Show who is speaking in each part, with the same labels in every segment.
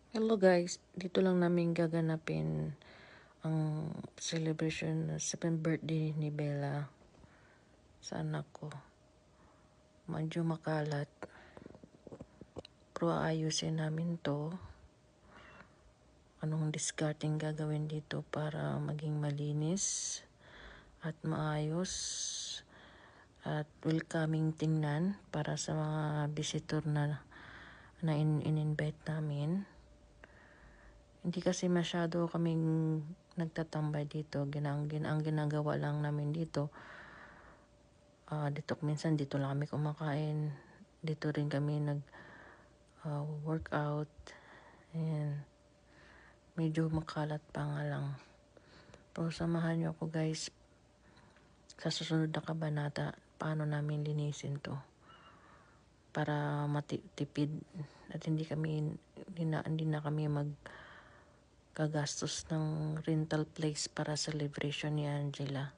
Speaker 1: Hello guys, dito lang namin gaganapin ang celebration ng 7th birthday ni Bella sa anak ko. Medyo makalat, pero aayusin namin to. Anong discarding gagawin dito para maging malinis at maayos at welcoming tingnan para sa mga visitor na in-invite namin. Hindi kasi masyado kaming nagtatambay dito. Ang ginagawa lang namin dito, minsan dito lang kami kumakain. Dito rin kami workout. Ayan. Medyo makalat pa nga lang. Pero samahan nyo ako guys sa susunod na kabanata paano namin linisin to para matipid at hindi na kami magkagastos ng rental place para celebration ni Angela.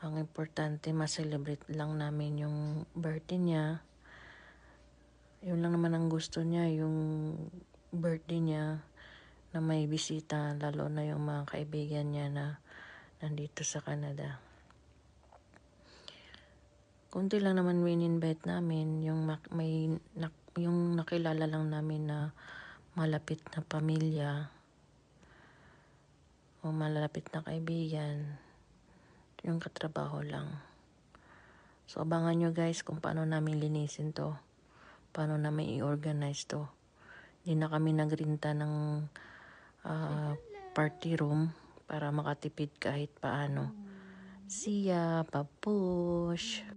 Speaker 1: Ang importante ma-celebrate lang namin yung birthday niya. Yun lang naman ang gusto niya, yung birthday niya na may bisita, lalo na yung mga kaibigan niya na nandito sa Canada. Kunti lang naman in-invite namin, yung nakilala lang namin na malapit na pamilya o malapit na kaibigan, yung katrabaho lang. So abangan nyo guys kung paano namin linisin to, paano namin i-organize to. Hindi na kami nagrinta ng party room para makatipid kahit paano. See ya, papush!